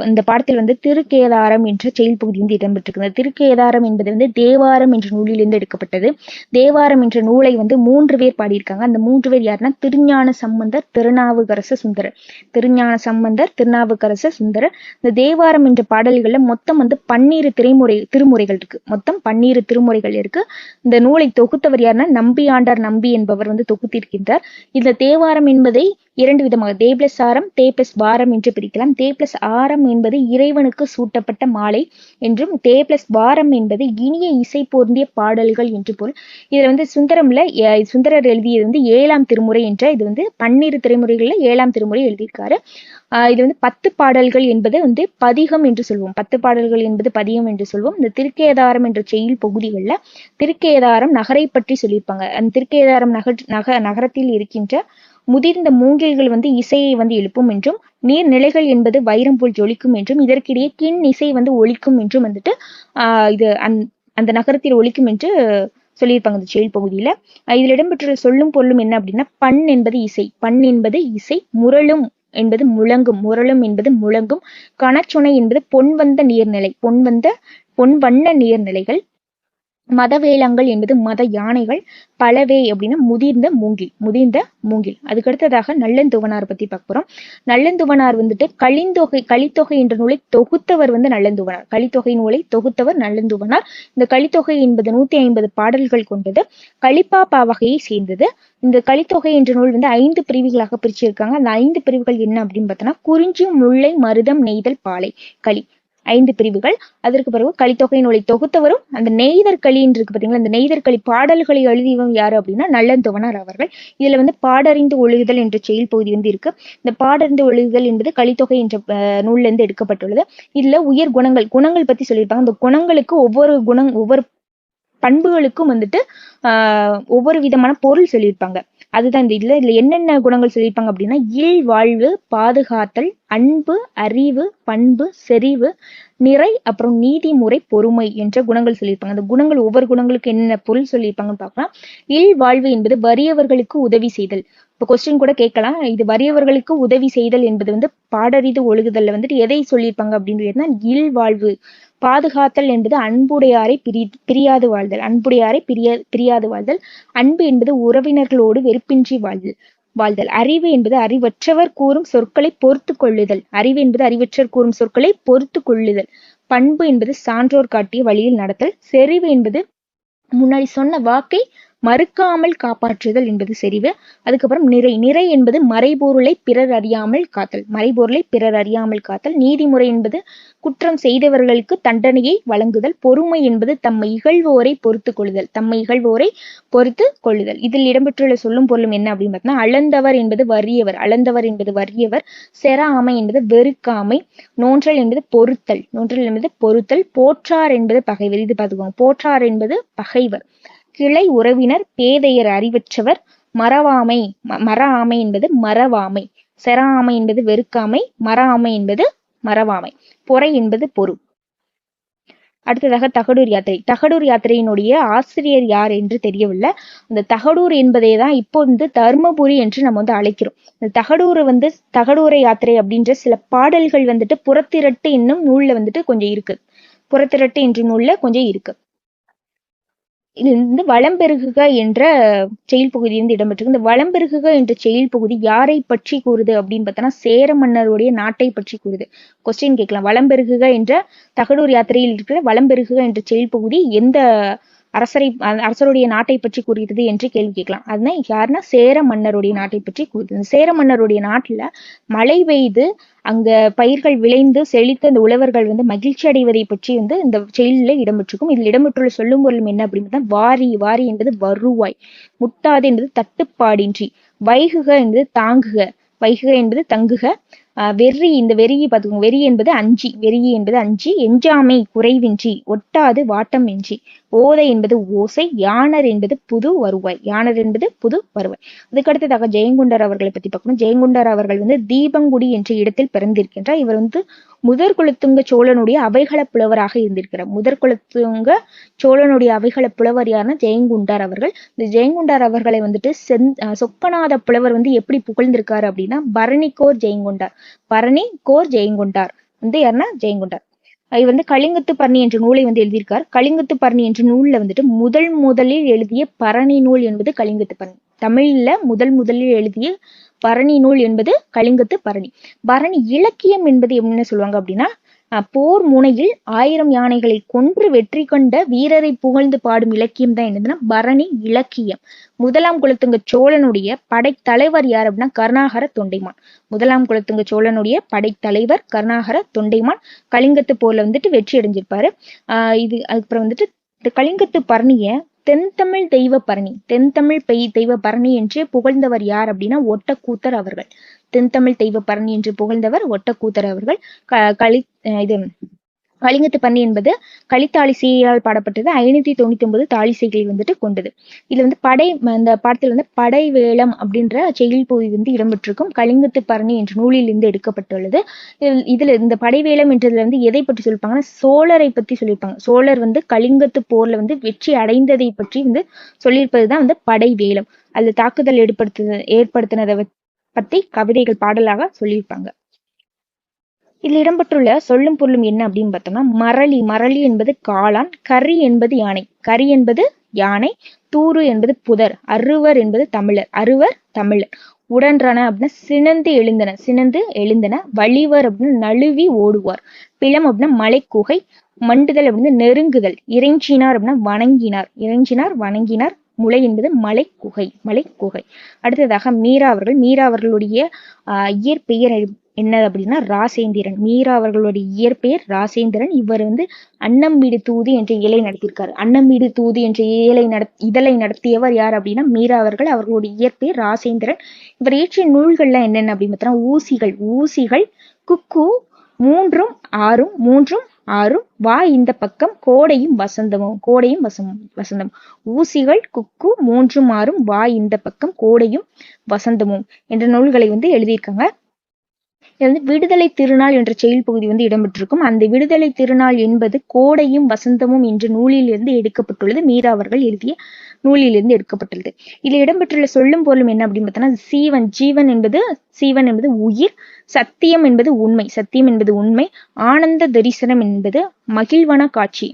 இந்த பாடத்தில் திருக்கேதாரம் என்ற செயல் பகுதி இடம்பெற்றிருக்கு. திருக்கேதாரம் என்பது தேவாரம் என்ற நூலிலிருந்து எடுக்கப்பட்டது. தேவாரம் என்ற நூலை 3 பேர் பாடியிருக்காங்க. அந்த 3 பேர் யாருன்னா திருஞான சம்பந்தர், திருநாவுக்கரசு சுந்தரர். திருஞான சம்பந்தர், திருநாவுக்கரசு சுந்தரர். இந்த தேவாரம் என்ற பாடல்கள்ல மொத்தம் 12 திருமுறைகள் இருக்கு. மொத்தம் 12 திருமுறைகள் இருக்கு. இந்த நூலை தொகுத்தவர் யாருன்னா நம்பியாண்டார் நம்பி என்பவர் தொகுத்திருக்கின்றார். இந்த தேவாரம் என்பதை இரண்டு விதமாக தே பிளஸ் ஆரம் தே பிளஸ் வாரம் என்று பிரிக்கலாம். தே பிளஸ் ஆரம் என்பது இறைவனுக்கு சூட்டப்பட்ட மாலை என்றும், தே பிளஸ் வாரம் என்பது இனிய இசை பொருந்திய பாடல்கள் என்று பொருள். இதுல சுந்தரர் எழுதியது 7ஆம் திருமுறை என்ற, இது 12 திருமுறைகள்ல 7ஆம் திருமுறை எழுதியிருக்காரு. இது 10 பாடல்கள் என்பது பதிகம் என்று சொல்வோம். 10 பாடல்கள் என்பது பதிகம் என்று சொல்வோம். இந்த திருக்கேதாரம் என்ற செய்யுள் பகுதிகளில் திருக்கேதாரம் நகரை பற்றி சொல்லியிருப்பாங்க. அந்த திருக்கேதாரம் நகரத்தில் இருக்கின்ற முதிர்ந்த மூங்கில்கள் இசையை எழுப்பும் என்றும், நீர்நிலைகள் என்பது வைரம் போல் ஜொலிக்கும் என்றும், இதற்கிடையே கிண் இசை ஒலிக்கும் என்றும் இது அந்த நகரத்தில் ஒலிக்கும் என்று சொல்லியிருப்பாங்க இந்த செயல் பகுதியில. இதில் இடம்பெற்ற சொல்லும் பொருளும் என்ன அப்படின்னா, பண் என்பது இசை, பண் என்பது இசை, முரளும் என்பது முழங்கும், முரளும் என்பது முழங்கும், கணச்சுனை என்பது பொன்வந்த நீர்நிலை, பொன்வண்ண நீர்நிலைகள், மதவேளங்கள் என்பது மத யானைகள், பலவே அப்படின்னா முதிர்ந்த மூங்கில். அதுக்கடுத்ததாக நல்லந்துவனார் பத்தி பார்க்கிறோம். நல்லந்துவனார் கலித்தொகை என்ற நூலை தொகுத்தவர் நல்லந்துவனார். கலித்தொகை நூலை தொகுத்தவர் நல்லந்துவனார். இந்த கலித்தொகை என்பது 150 பாடல்கள் கொண்டது. கலிப்பாப்பா வகையை சேர்ந்தது. இந்த கலித்தொகை என்ற நூல் 5 பிரிவுகளாக பிரிச்சிருக்காங்க. அந்த 5 பிரிவுகள் என்ன அப்படின்னு பார்த்தோம்னா, குறிஞ்சி, முல்லை, மருதம், நெய்தல், பாலை, களி, 5 பிரிவுகள். அதற்கு பிறகு கலித்தொகை நூலை தொகுத்தவரும் அந்த நெய்தற் களி இருக்கு பார்த்தீங்களா, இந்த நெய்தற் களி பாடல்களை எழுதியவங்க யாரு அப்படின்னா நல்லந்துவனார் அவர்கள். இதுல பாடறிந்து ஒழுகுதல் என்ற செயல் பகுதி இருக்கு. இந்த பாடறிந்து ஒழுகுதல் என்பது கலித்தொகை என்ற நூல்ல இருந்து எடுக்கப்பட்டுள்ளது. இதுல உயர் குணங்கள் பத்தி சொல்லியிருப்பாங்க. இந்த குணங்களுக்கு ஒவ்வொரு பண்புகளுக்கும் ஒவ்வொரு விதமான பொருள் சொல்லியிருப்பாங்க. அதுதான் இதுல என்னென்ன குணங்கள் சொல்லியிருப்பாங்க அப்படின்னா, இல் வாழ்வு, பாதுகாத்தல், அன்பு, அறிவு, பண்பு, செறிவு, நிறை, அப்புறம் நீதிமுறை, பொறுமை என்ற குணங்கள் சொல்லியிருப்பாங்க. அந்த குணங்கள் ஒவ்வொரு குணங்களுக்கு என்னென்ன பொருள் சொல்லியிருப்பாங்கன்னு பார்க்கலாம். இல் வாழ்வு என்பது வறியவர்களுக்கு உதவி செய்தல். இப்போ கொஸ்டின் கூட கேட்கலாம், இது வறியவர்களுக்கு உதவி செய்தல் என்பது பாடறிது ஒழுகுதல்ல எதை சொல்லியிருப்பாங்க அப்படின்னு கேட்டா, இல் வாழ்வு. பாதுகாத்தல் என்பது அன்புடையாரை பிரியாது வாழ்தல். அன்பு என்பது உறவினர்களோடு வெறுப்பின்றி வாழ்தல். அறிவு என்பது அறிவற்றவர் கூறும் சொற்களை பொறுத்து கொள்ளுதல். பண்பு என்பது சான்றோர் காட்டிய வழியில் நடத்தல். செறிவு என்பது முன்னாடி சொன்ன வாக்கை மறுக்காமல் காப்பாற்றுதல் என்பது செறிவு. அதுக்கப்புறம் நிறை என்பது மறைபொருளை பிறர் அறியாமல் காத்தல். நீதிமுறை என்பது குற்றம் செய்தவர்களுக்கு தண்டனையை வழங்குதல். பொறுமை என்பது தம்மை இகழ்வோரை பொறுத்து கொள்ளுதல். இதில் இடம்பெற்றுள்ள சொல்லும் பொருளும் என்ன அப்படின்னு பார்த்தோம்னா, அளந்தவர் என்பது வறியவர், செராமை என்பது வெறுக்காமை, நோன்றல் என்பது பொறுத்தல், போற்றார் என்பது பகைவர். இது பார்த்துக்கோங்க, போற்றார் என்பது பகைவர். கிளை உறவினர், பேதையர், அறிவற்றவர், மறவாமை என்பது மறவாமை, செராமை என்பது வெறுக்காமை, மறாமை என்பது மறவாமை, பொறை என்பது பொறு. அடுத்ததாக தகடூர் யாத்திரையினுடைய ஆசிரியர் யார் என்று தெரியவில்லை. அந்த தகடூர் என்பதை தான் இப்போ தர்மபுரி என்று நம்ம அழைக்கிறோம். இந்த தகடூரை யாத்திரை அப்படின்ற சில பாடல்கள் புறத்திரட்டு என்னும் நூல்ல கொஞ்சம் இருக்கு. புறத்திரட்டு என்ற நூல்ல கொஞ்சம் இருக்கு. இது வளம்பெருகுக என்ற செயல் பகுதி இடம்பெற்றிருக்கு. இந்த வளம்பெருகுக என்ற செயல் பகுதி யாரை பற்றி கூறுது அப்படின்னு பார்த்தோம்னா, சேர மன்னருடைய நாட்டை பற்றி கூறுது. கொஸ்டின் கேட்கலாம், வளம்பெருகுக என்ற தகடூர் யாத்திரையில் இருக்கிற வளம்பெருகுக என்ற செயல் பகுதி எந்த அரசருடைய நாட்டை பற்றி கூறுகிறது என்று கேள்வி கேட்கலாம். அதுதான் யாருன்னா சேர மன்னருடைய நாட்டை பற்றி கூறுது. சேர மன்னருடைய நாட்டுல மழை பெய்து அங்க பயிர்கள் விளைந்து செழித்த அந்த உழவர்கள் மகிழ்ச்சி அடைவதை பற்றி இந்த செயலில் இடம்பெற்றிருக்கும். இதில் இடம்பெற்றுள்ள சொல்லும் பொருளும் என்ன அப்படின்னு, வாரி என்பது வருவாய், முட்டாது என்பது தட்டுப்பாடின்றி, வைகுக என்பது தாங்குக, வைகுக என்பது தங்குக, வெறி, இந்த வெறியை பார்த்துக்கோங்க, வெறி என்பது அஞ்சி, எஞ்சாமை குறைவின்றி, ஒட்டாது வாட்டம் இன்றி, ஓதை என்பது ஓசை, யானர் என்பது புது வருவாய். அதுக்கடுத்ததாக ஜெயங்கொண்டார் அவர்களை பத்தி பார்க்கணும். ஜெயங்கொண்டார் அவர்கள் தீபங்குடி என்ற இடத்தில் பிறந்திருக்கின்றார். இவர் முதற் குலத்துங்க சோழனுடைய அவைகள புலவராக இருந்திருக்கிறார். முதற்குலத்துங்க சோழனுடைய அவைகள புலவர் யாருன்னா ஜெயங்கொண்டார் அவர்கள். இந்த ஜெயங்கொண்டார் அவர்களை சொக்கநாத புலவர் எப்படி புகழ்ந்திருக்காரு அப்படின்னா, பரணிக்கோர் ஜெயங்கொண்டார் யாருன்னா ஜெயங்கொண்டார். இவர் கலிங்கத்து பரணி என்ற நூலை எழுதியிருக்கார். கலிங்கத்து பரணி என்ற நூல்ல முதலில் எழுதிய பரணி நூல் என்பது கலிங்கத்து பரணி. தமிழ்ல முதலில் எழுதிய பரணி நூல் என்பது கலிங்கத்து பரணி. பரணி இலக்கியம் என்பது என்ன சொல்லுவாங்க அப்படின்னா, போர் முனையில் 1000 யானைகளை கொன்று வெற்றி கொண்ட வீரரை புகழ்ந்து பாடும் இலக்கியம் தான் என்னதுன்னா பரணி இலக்கியம். முதலாம் குலோத்துங்க சோழனுடைய படைத்தலைவர் யார் அப்படின்னா கருணாகர தொண்டைமான். முதலாம் குலோத்துங்க சோழனுடைய படைத்தலைவர் கருணாகர தொண்டைமான் கலிங்கத்து போர்ல வந்துட்டு வெற்றி அடைஞ்சிருப்பாரு. அதுக்கப்புறம் வந்துட்டு இந்த கலிங்கத்து பரணிய தென்தமிழ் தெய்வ பரணி, தென்தமிழ் தெய்வ பரணி என்று புகழ்ந்தவர் யார் அப்படின்னா ஒட்டக்கூத்தர் அவர்கள். தென்தமிழ் தெய்வ பரணி என்று புகழ்ந்தவர் ஒட்டக்கூத்தர் அவர்கள். இது கலிங்கத்து பரணி என்பது கலித்தாழிசையால் பாடப்பட்டது. 599 தாழிசைகளை வந்துட்டு கொண்டது. இதுல வந்து இந்த பாடத்துல வந்து படை வேளம் அப்படின்ற செயல் பகுதி வந்து இடம்பெற்றிருக்கும். கலிங்கத்து பரணி என்ற நூலில் இருந்து எடுக்கப்பட்டுள்ளது. இதுல இந்த படைவேளம் என்றதுல வந்து எதை பற்றி சொல்லிருப்பாங்கன்னா சோழரை பத்தி சொல்லியிருப்பாங்க. சோழர் வந்து கலிங்கத்து போர்ல வந்து வெற்றி அடைந்ததை பற்றி வந்து சொல்லியிருப்பதுதான் வந்து படை வேளம். அதுல தாக்குதல் ஏற்படுத்தினதை பத்தி கவிதைகள் பாடலாக சொல்லியிருப்பாங்க. இதில் இடம்பெற்றுள்ள சொல்லும் பொருளும் என்ன அப்படின்னு பார்த்தோம்னா மரளி, மரளி என்பது காளான், கரி என்பது யானை, கரி என்பது யானை, தூறு என்பது புதர், அருவர் என்பது தமிழர், அருவர் தமிழர், உடன்றன அப்படின்னா சினந்து எழுந்தன, வழிவர் அப்படின்னு நழுவி ஓடுவார், பிளம் அப்படின்னா மலைக்குகை, மண்டுதல் அப்படின்னு நெருங்குதல், இறைஞ்சினார் அப்படின்னா வணங்கினார், முளை என்பது மலைக்குகை. அடுத்ததாக மீரா அவர்களுடைய இயற்பெயர் என்ன அப்படின்னா ராசேந்திரன். மீரா அவர்களுடைய இயற்பெயர் ராசேந்திரன். இவர் வந்து அன்னம் வீடு தூது என்ற இலை நடத்தியிருக்காரு. அன்னம் வீடு தூது என்ற இதழை நடத்தியவர் யார் அப்படின்னா மீரா அவர்களுடைய இயற்பெயர் ராசேந்திரன். இவர் இயற்றிய நூல்கள்லாம் என்னென்ன அப்படின்னு பார்த்தோம்னா ஊசிகள், குக்கு, மூன்றும் ஆறும், வா இந்த பக்கம், கோடையும் வசந்தமும். ஊசிகள், குக்கு, மூன்றும் ஆறும், வா இந்த பக்கம், கோடையும் வசந்தமும் என்ற நூல்களை வந்து எழுதியிருக்காங்க. வந்து விடுதலை திருநாள் என்ற செயல் பகுதி வந்து இடம்பெற்றிருக்கும். அந்த விடுதலை திருநாள் என்பது கோடையும் வசந்தமும் என்ற நூலிலிருந்து எடுக்கப்பட்டுள்ளது. மீரா அவர்கள் எழுதிய நூலிலிருந்து எடுக்கப்பட்டுள்ளது. இதில் இடம்பெற்றுள்ள சொல்லும் பொருளும் என்ன அப்படின்னு பார்த்தோம்னா ஜீவன் என்பது உயிர், சத்தியம் என்பது உண்மை, ஆனந்த தரிசனம் என்பது மகிழ்வன காட்சி,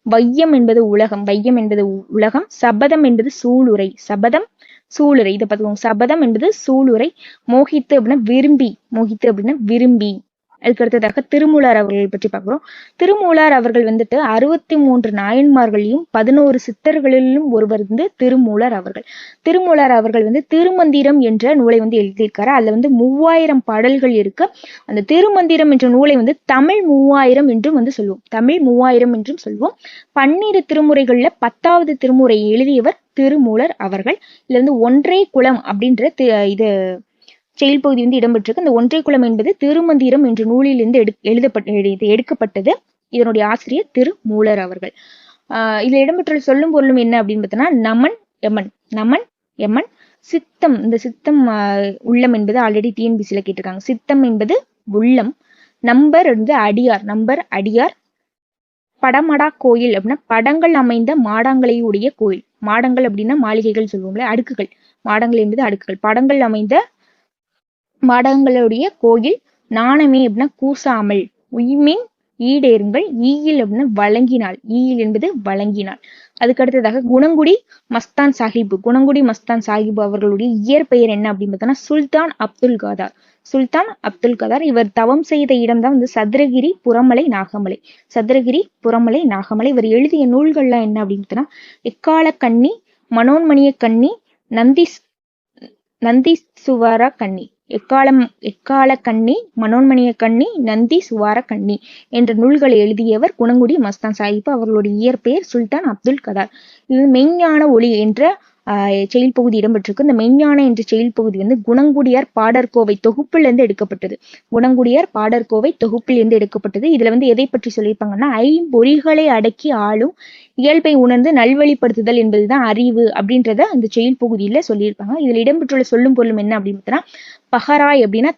வையம் என்பது உலகம், சபதம் என்பது சூளுரை, இதை பார்த்துக்கோங்க. சபதம் என்பது சூளுரை, மோகித்து அப்படின்னா விரும்பி. அதுக்கு அடுத்ததாக திருமூலர் அவர்கள் பற்றி பார்க்கிறோம். திருமூலர் அவர்கள் வந்துட்டு 63 நாயன்மார்களையும் 11 சித்தர்களிலும் ஒருவர் வந்து திருமூலர் அவர்கள் வந்து திருமந்திரம் என்ற நூலை வந்து எழுதியிருக்காரு. அதுல வந்து 3000 பாடல்கள் இருக்கு. அந்த திருமந்திரம் என்ற நூலை வந்து தமிழ் 3000 என்றும் வந்து சொல்லுவோம். 12 திருமுறைகள்ல 10வது திருமுறை எழுதியவர் திருமூலர் அவர்கள். இதுல வந்து ஒன்றே குலம் அப்படின்ற இது செயல் பகுதி வந்து இடம்பெற்றிருக்கு. இந்த ஒன்றை குலம் என்பது திருமந்திரம் என்ற நூலிலிருந்து எடுக்கப்பட்டது. இதனுடைய ஆசிரியர் திருமூலர் அவர்கள். இதுல இடம்பெற்றுள்ள சொல்லும் பொருளும் என்ன அப்படின்னு பார்த்தோம்னா நமன் எமன், சித்தம். இந்த சித்தம் உள்ளம் என்பது ஆல்ரெடி டிஎன்பிசில கேட்டிருக்காங்க. சித்தம் என்பது உள்ளம், நம்பர் வந்து அடியார், படமடா கோயில் அப்படின்னா படங்கள் அமைந்த மாடங்களையுடைய கோயில். மாடங்கள் அப்படின்னா மாளிகைகள் சொல்லுவோம்ல, அடுக்குகள். மாடங்கள் என்பது அடுக்குகள். படங்கள் அமைந்த மாடங்களுடைய கோயில். நாணமே அப்படின்னா கூசாமல், உய்மின் ஈடேறுங்கள், ஈயில் அப்படின்னா ஈயில் என்பது வழங்கினாள். அதுக்கு அடுத்ததாக குணங்குடி மஸ்தான் சாஹிப் அவர்களுடைய இயற்பெயர் என்ன அப்படின்னு பார்த்தோம்னா சுல்தான் அப்துல் கதார். இவர் தவம் செய்த இடம் தான் வந்து சதுரகிரி புறமலை நாகமலை. இவர் எழுதிய நூல்கள்லாம் என்ன அப்படின்னு பார்த்தோம்னா எக்கால கண்ணி, மனோன்மணிய கண்ணி, நந்தி சுவார கண்ணி, எக்கால கண்ணி, மனோன்மணிய கண்ணி, நந்தி சுவார கண்ணி என்ற நூல்களை எழுதியவர் குணங்குடி மஸ்தான் சாஹிப். அவர்களுடைய இயற்பெயர் சுல்தான் அப்துல் கதார். இது மெய்ஞான ஒளி என்ற செயல் பகுதி இடம்பெற்றிருக்கு. இந்த மெய்ஞான என்ற செயல் பகுதி வந்து குணங்குடியார் பாடற்கோவை தொகுப்பிலிருந்து எடுக்கப்பட்டது. இதுல வந்து எதை பற்றி சொல்லியிருப்பாங்கன்னா ஐம்பொறிகளை அடக்கி ஆளும் இயல்பை உணர்ந்து நல்வழிப்படுத்துதல் என்பதுதான் அறிவு அப்படின்றத அந்த செயல் பகுதியில சொல்லியிருப்பாங்க. இதுல இடம்பெற்றுள்ள சொல்லும் பொருளும் என்ன அப்படின்னு பார்த்தோம்னா பகராய் அப்படின்னா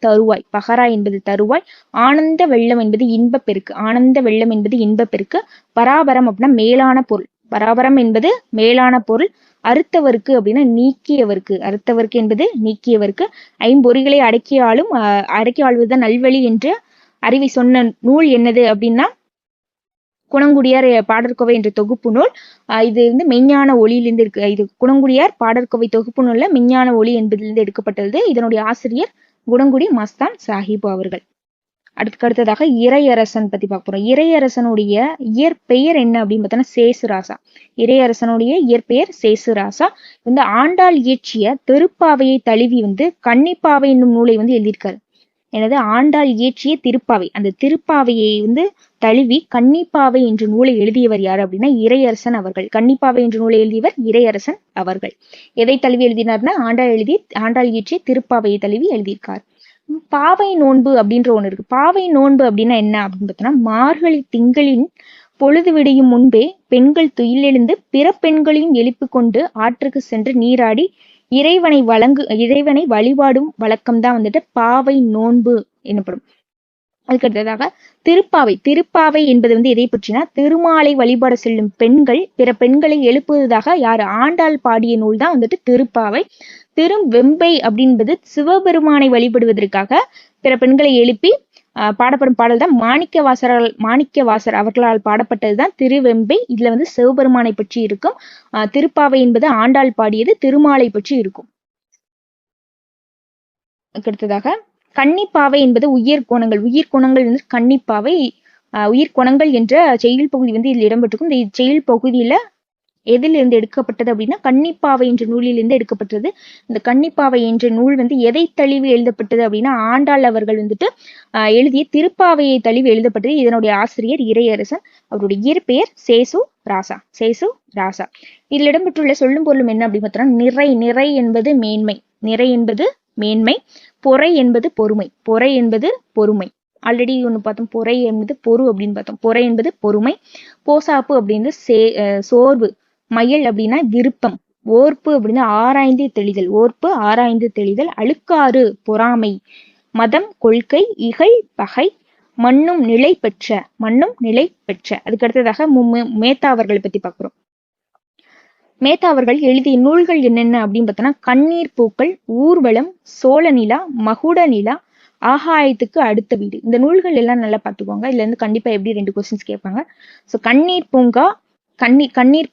பகராய் என்பது தருவாய், ஆனந்த வெள்ளம் என்பது இன்பப்பெருக்கு, பராபரம் அப்படின்னா மேலான பொருள், அறுத்தவருக்கு அப்படின்னா நீக்கியவருக்கு, ஐம்பொறிகளை அடக்கி ஆள்வதுதான் நல்வழி என்ற அறிவை சொன்ன நூல் என்னது அப்படின்னா குணங்குடியார் பாடற்கோவை என்ற தொகுப்பு நூல். இது வந்து மெய்ஞான ஒளியிலிருந்து இது குணங்குடியார் பாடற்கோவை தொகுப்பு நூல்ல மெய்ஞான ஒளி என்பதிலிருந்து எடுக்கப்பட்டது. இதனுடைய ஆசிரியர் குணங்குடி மஸ்தான் சாஹிப் அவர்கள். அடுத்ததாக இறையரசன் பத்தி பார்க்க போறோம். இறையரசனுடைய இயற்பெயர் என்ன அப்படின்னு பார்த்தோம்னா சேசுராசா. இறையரசனுடைய இயற்பெயர் சேசுராசா. ஆண்டாள் இயற்றிய திருப்பாவையை தழுவி கன்னிப்பாவை என்னும் நூலை எழுதியிருக்காரு. எனது ஆண்டாள் இயற்றிய திருப்பாவை, அந்த திருப்பாவையை தழுவி கன்னிப்பாவை என்ற நூலை எழுதியவர் யார் அப்படின்னா இறையரசன் அவர்கள். கன்னிப்பாவை என்ற நூலை எழுதியவர் இறையரசன் அவர்கள். எதை தழுவி எழுதினார்னா ஆண்டாள் இயற்றிய திருப்பாவையை தழுவி எழுதியிருக்கார். பாவை நோன்பு அப்படின்ற ஒண்ணு இருக்கு. பாவை நோன்பு அப்படின்னா என்ன அப்படின்னு பார்த்தோம்னா, மார்கழி திங்களின் பொழுது விடியும் முன்பே பெண்கள் துயிலெழுந்து பிற பெண்களையும் எழுப்பி கொண்டு ஆற்றுக்கு சென்று நீராடி இறைவனை வழிபாடும் வழக்கம்தான் பாவை நோன்பு எனப்படும். அதுக்கடுத்ததாக திருப்பாவை என்பது எதை பற்றினா, திருமாலை வழிபாட செல்லும் பெண்கள் பிற பெண்களை எழுப்புவதாக யார் ஆண்டாள் பாடிய நூல் தான் திருப்பாவை. திருவெம்பை அப்படின்பது சிவபெருமானை வழிபடுவதற்காக பிற பெண்களை எழுப்பி பாடப்படும் பாடல் தான் மாணிக்கவாசர் அவர்களால் பாடப்பட்டதுதான் திருவெம்பை. இதுல சிவபெருமானை பற்றி இருக்கும். திருப்பாவை என்பது ஆண்டாள் பாடியது திருமாலை பற்றி இருக்கும். அடுத்ததாக கன்னிப்பாவை என்பது உயிர்கோணங்கள் கன்னிப்பாவை உயிர்கோணங்கள் என்ற செய்யுள் பகுதி இதில் இடம்பெற்றிருக்கும். இந்த செய்யுள் பகுதியில எதிலிருந்து எடுக்கப்பட்டது அப்படின்னா கன்னிப்பாவை என்ற நூலிலிருந்து எடுக்கப்பட்டது. இந்த கன்னிப்பாவை என்ற நூல் எதை தழுவி எழுதப்பட்டது அப்படின்னா ஆண்டாள் அவர்கள் எழுதிய திருப்பாவையை தழுவி எழுதப்பட்டது. இதனுடைய ஆசிரியர் இறையரசன். அவருடைய இயற்பெயர் சேசு ராசா. இதில் இடம்பெற்றுள்ள சொல்லும் பொருளும் என்ன அப்படின்னு பார்த்தோம்னா, நிறை என்பது மேன்மை, பொறை என்பது பொறுமை. ஆல்ரெடி ஒண்ணு பார்த்தோம், பொறை என்பது பொறு அப்படின்னு பார்த்தோம். பொறை என்பது பொறுமை. போசாப்பு அப்படின்னு சோர்வு. மயல் அப்படின்னா விருப்பம். ஓர்ப்பு அப்படின்னா ஆராய்ந்து தெளிதல். அழுக்காறு பொறாமை. மதம் கொள்கை. இகழ் பகை. மண்ணும் நிலை பெற்ற. அதுக்கு அடுத்ததாக மேத்தா அவர்களை பத்தி பார்க்கிறோம். மேத்தா அவர்கள் எழுதிய நூல்கள் என்னென்ன அப்படின்னு பார்த்தோம்னா, கண்ணீர் பூக்கள், ஊர்வலம், சோழ நிலா, மகுட நிலா, ஆகாயத்துக்கு அடுத்த வீடு. இந்த நூல்கள் எல்லாம் நல்லா பார்த்துக்கோங்க. இதுல கண்டிப்பா எப்படி 2 கொஸ்டின்ஸ் கேட்பாங்க. ஸோ கண்ணீர்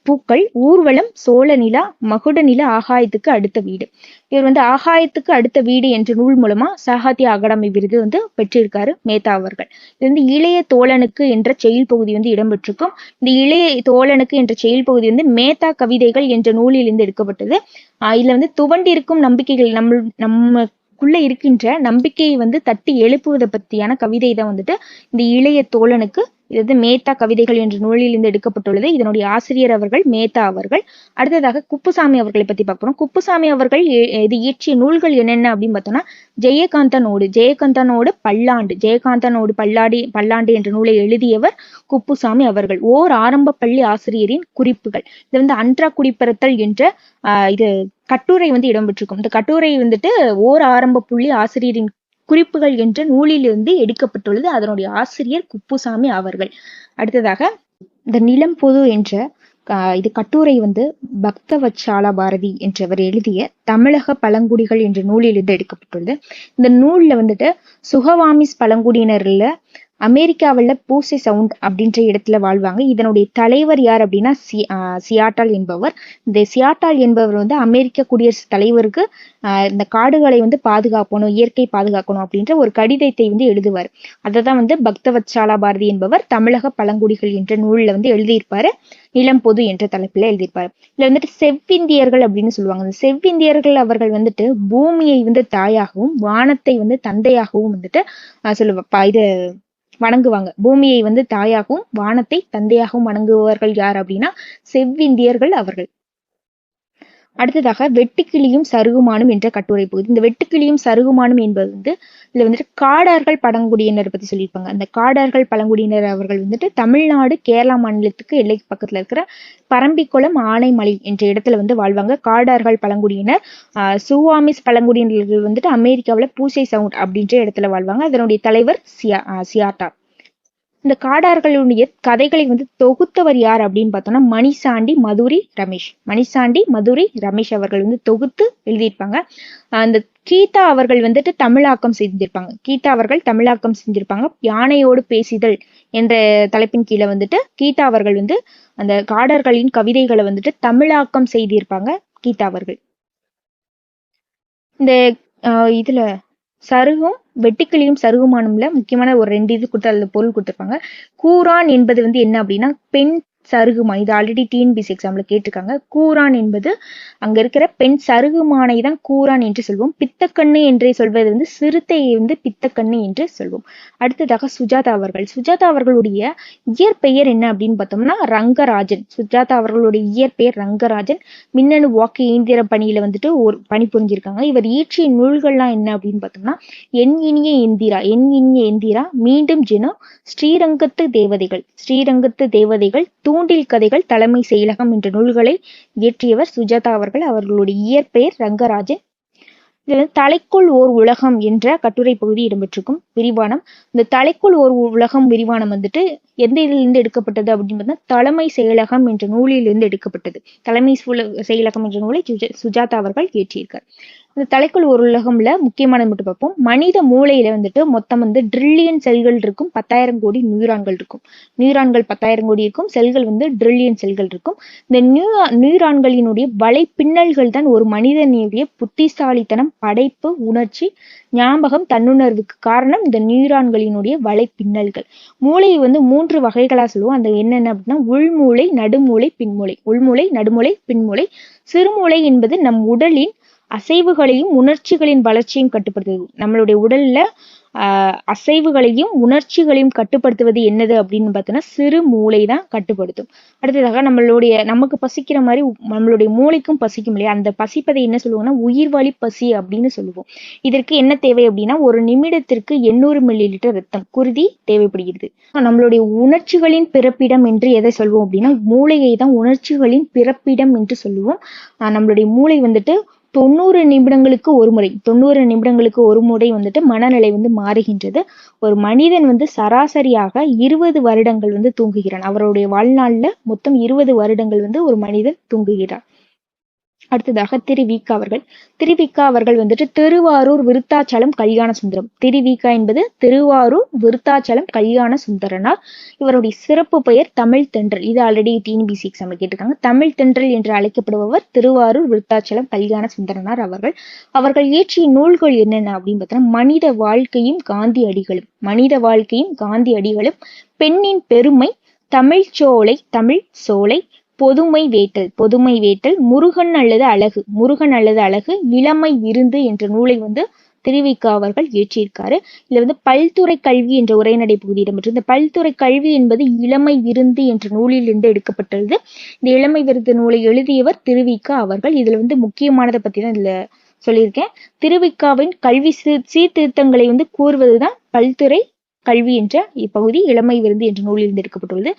பூக்கள், ஊர்வலம், சோழ நிலா, மகுட நிலா, ஆகாயத்துக்கு அடுத்த வீடு. இவர் ஆகாயத்துக்கு அடுத்த வீடு என்ற நூல் மூலமா சாகித்ய அகாடமி விருது பெற்றிருக்காரு மேத்தா அவர்கள். இது இளைய தோழனுக்கு என்ற செயல் பகுதி இடம்பெற்றிருக்கும். இந்த இளைய தோழனுக்கு என்ற செயல் பகுதி மேத்தா கவிதைகள் என்ற நூலிலிருந்து எடுக்கப்பட்டது. இதுல துவண்டிருக்கும் நம்பிக்கைகள் நமக்குள்ள இருக்கின்ற நம்பிக்கையை தட்டி எழுப்புவதை பற்றியான கவிதை தான் இந்த இளைய தோழனுக்கு இது மேத்தா கவிதைகள் என்ற நூலில் இருந்து எடுக்கப்பட்டுள்ளது. இதனுடைய ஆசிரியர் அவர்கள் மேத்தா அவர்கள். அடுத்ததாக குப்புசாமி அவர்களை பத்தி பார்க்கிறோம். குப்புசாமி அவர்கள் இது இயற்றிய நூல்கள் என்னென்ன அப்படின்னு பார்த்தோம்னா, ஜெயகாந்தனோடு பல்லாண்டு என்ற நூலை எழுதியவர் குப்புசாமி அவர்கள். ஓர் ஆரம்ப பள்ளி ஆசிரியரின் குறிப்புகள். இது அன்றா குடிப்பெறத்தல் என்ற இது கட்டுரை இடம்பெற்றிருக்கும். இந்த கட்டுரை ஓர் ஆரம்ப புள்ளி ஆசிரியரின் குறிப்புகள் என்ற நூலிலிருந்து எடுக்கப்பட்டுள்ளது. அதனுடைய ஆசிரியர் குப்புசாமி அவர்கள். அடுத்ததாக இந்த நிலம் பொது என்ற இது கட்டுரை பக்தவத்சாலா பாரதி என்றவர் எழுதிய தமிழக பழங்குடிகள் என்ற நூலிலிருந்து எடுக்கப்பட்டுள்ளது. இந்த நூல்ல சுகவாமிஸ் பழங்குடியினர்ல அமெரிக்காவில் பூசை சவுண்ட் அப்படின்ற இடத்துல வாழ்வாங்க. இதனுடைய தலைவர் யார் அப்படின்னா சியாட்டால் என்பவர். இந்த சியாட்டால் என்பவர் அமெரிக்க குடியரசுத் தலைவருக்கு இந்த காடுகளை பாதுகாக்கணும், இயற்கை பாதுகாக்கணும் அப்படின்ற ஒரு கடிதத்தை எழுதுவார். அதைதான் பக்தவத்சாலா பாரதி என்பவர் தமிழக பழங்குடிகள் என்ற நூல்ல எழுதியிருப்பாரு. நிலம் பொது என்ற தலைப்புல எழுதியிருப்பாரு. இதுல செவ்விந்தியர்கள் அப்படின்னு சொல்லுவாங்க. இந்த செவ்விந்தியர்கள் அவர்கள் பூமியை தாயாகவும் வானத்தை தந்தையாகவும் சொல்லுவா இது வணங்குவாங்க. பூமியை தாயாகவும் வானத்தை தந்தையாகவும் வணங்குபவர்கள் யார் அப்படின்னா செவ்விந்தியர்கள் அவர்கள். அடுத்ததாக வெட்டுக்கிளியும் சருகுமானும் என்ற கட்டுரை பகுதி. இந்த வெட்டுக்கிளியும் சருகுமானும் என்பது இதுல காடார்கள் பழங்குடியினர் பத்தி சொல்லியிருப்பாங்க. அந்த காடார்கள் பழங்குடியினர் அவர்கள் தமிழ்நாடு கேரளா மாநிலத்துக்கு எல்லைக்கு பக்கத்துல இருக்கிற பரம்பிக்குளம் ஆனைமலை என்ற இடத்துல வாழ்வாங்க. காடார்கள் பழங்குடியினர். சுவாமிஸ் பழங்குடியினர்கள் அமெரிக்காவில் பூசை சவுண்ட் அப்படின்ற இடத்துல வாழ்வாங்க. அதனுடைய தலைவர் சியாட்டா. இந்த காடார்களுடைய கதைகளை தொகுத்தவர் யார் அப்படின்னு பார்த்தோம்னா மணிசாண்டி மதுரி ரமேஷ் அவர்கள் தொகுத்து எழுதியிருப்பாங்க. அந்த கீதா அவர்கள் தமிழாக்கம் செஞ்சிருப்பாங்க. யானையோடு பேசிதல் என்ற தலைப்பின் கீழே கீதா அவர்கள் அந்த காடர்களின் கவிதைகளை தமிழாக்கம் செய்திருப்பாங்க கீதா அவர்கள். இந்த இதுல சருகும் வெட்டுக்கிளியும் சருகுமானும்ல முக்கியமான ஒரு 2 இது கொடுத்து அதுல பொருள் கொடுத்துருப்பாங்க. கூரான் என்பது வந்து என்ன அப்படின்னா பெண் சருகுமா. இது ஆல்ரெடி டிஎன்பிஎஸ்சி எக்ஸாம்ல கேட்டிருக்காங்க. கூரான் என்பது அங்க இருக்கிற பெண் சருகுமானை தான் கூரான் என்று சொல்வோம். பித்தக்கண்ணு என்றே சொல்வது வந்து சிறுத்தையை வந்து பித்தக்கண்ணு என்று சொல்வோம். அடுத்ததாக சுஜாதா அவர்கள். சுஜாதா அவர்களுடைய இயற்பெயர் என்ன அப்படின்னு பார்த்தோம்னா ரங்கராஜன். சுஜாதா அவர்களுடைய இயற்பெயர் ரங்கராஜன். மின்னணு வாக்கு இயந்திர பணியில வந்துட்டு ஒரு பணி புரிஞ்சிருக்காங்க. இவர் இயற்றிய நூல்கள்லாம் என்ன அப்படின்னு பார்த்தோம்னா என் இனிய எந்திரா, மீண்டும் ஜெனோ, ஸ்ரீரங்கத்து தேவதைகள், தூண்டில் கதைகள், தலைமை செயலகம் என்ற நூல்களை இயற்றியவர் சுஜாதா அவர்கள். அவர்களுடைய இயற்பெயர் ரங்கராஜன். இதுல தலைக்குள் ஓர் உலகம் என்ற கட்டுரை பகுதி இடம்பெற்றிருக்கும் விரிவானம். இந்த தலைக்குள் ஓர் உலகம் விரிவானம் வந்துட்டு எந்த இதிலிருந்து எடுக்கப்பட்டது அப்படின்னு பார்த்தா தலைமை செயலகம் என்ற நூலிலிருந்து எடுக்கப்பட்டது. தலைமை செயலகம் என்ற நூலை சுஜாதா அவர்கள் இயற்றியிருக்கார். இந்த தலைக்குள் ஒரு உலகம்ல முக்கியமானது மட்டும் பார்ப்போம். மனித மூளையில வந்துட்டு மொத்தம் வந்து ட்ரில்லியன் செல்கள் இருக்கும், 10,000 கோடி நியூரான்கள் இருக்கும். நியூரான்கள் 10,000 கோடி இருக்கும், செல்கள் வந்து ட்ரில்லியன் செல்கள் இருக்கும். இந்த நியூரான்களினுடைய வலைப்பின்னல்கள் தான் ஒரு மனிதனுடைய புத்திசாலித்தனம், படைப்பு, உணர்ச்சி, ஞாபகம், தன்னுணர்வுக்கு காரணம் இந்த நியூரான்களினுடைய வலைப்பின்னல்கள். மூளையை வந்து 3 வகைகளா சொல்லுவோம். அந்த என்னென்ன அப்படின்னா உள்மூளை, நடுமூளை, பின்மூளை. உள்மூளை, நடுமூளை, பின்மூளை. சிறுமூளை என்பது நம் உடலின் அசைவுகளையும் உணர்ச்சிகளின் வளர்ச்சியும் கட்டுப்படுத்துவது. நம்மளுடைய உடல்ல அசைவுகளையும் உணர்ச்சிகளையும் கட்டுப்படுத்துவது என்னது அப்படின்னு பார்த்தோம்னா சிறு மூளை தான் கட்டுப்படுத்தும். அடுத்ததாக நமக்கு பசிக்கிற மாதிரி நம்மளுடைய மூளைக்கும் பசிக்கும் இல்லையா, அந்த பசிப்பதை என்ன சொல்லுவோம்னா உயிர் வழி பசி அப்படின்னு சொல்லுவோம். இதற்கு என்ன தேவை அப்படின்னா ஒரு நிமிடத்திற்கு 800 மில்லிலிட்டர் ரத்தம் குருதி தேவைப்படுகிறது. நம்மளுடைய உணர்ச்சிகளின் பிறப்பிடம் என்று எதை சொல்வோம் அப்படின்னா மூளையை தான் உணர்ச்சிகளின் பிறப்பிடம் என்று சொல்லுவோம். நம்மளுடைய மூளை வந்துட்டு 90 நிமிடங்களுக்கு ஒரு முறை வந்துட்டு மனநிலை வந்து மாறுகின்றது. ஒரு மனிதன் வந்து சராசரியாக 20 வருடங்கள் வந்து தூங்குகிறான். அவருடைய வாழ்நாள்ல மொத்தம் 20 வருடங்கள் வந்து ஒரு மனிதன் தூங்குகிறார். அடுத்ததாக திருவிக்கா அவர்கள் வந்துட்டு திருவாரூர் விருத்தாச்சலம் கல்யாண சுந்தரம். திருவிக்கா என்பது திருவாரூர் விருத்தாச்சலம் கல்யாண சுந்தரனார். இவருடைய சிறப்பு பெயர் தமிழ் தென்றல். இது ஆல்ரெடி டிஎன்பிஎஸ்சி எக்ஸாம்ல கேட்டிருக்காங்க. தமிழ் தென்றல் என்று அழைக்கப்படுபவர் திருவாரூர் விருத்தாச்சலம் கல்யாண சுந்தரனார் அவர்கள் இயற்றிய நூல்கள் என்னென்ன அப்படின்னு பார்த்தோம்னா மனித வாழ்க்கையும் காந்தி அடிகளும், பெண்ணின் பெருமை, தமிழ் சோலை, பொதுமை வேட்டல், முருகன் அல்லது அழகு, இளமை விருந்து என்ற நூலை வந்து திருவிக்கா அவர்கள் இயற்றியிருக்காரு. இதுல வந்து பல்துறை கல்வி என்ற உரைநடை பகுதி இடம்பெற்று. இந்த பல்துறை கல்வி என்பது இளமை விருந்து என்ற நூலில் இருந்து எடுக்கப்பட்டது. இந்த இளமை விருந்து நூலை எழுதியவர் திருவிக்கா அவர்கள். இதுல வந்து முக்கியமானதை பத்தி தான் இதுல சொல்லியிருக்கேன். திருவிக்காவின் கல்வி சீர்திருத்தங்களை வந்து கூறுவதுதான் பல்துறை கல்வி என்ற இப்பகுதி இளமை விருந்து என்ற நூலில் இருந்து எடுக்கப்பட்டுள்ளது.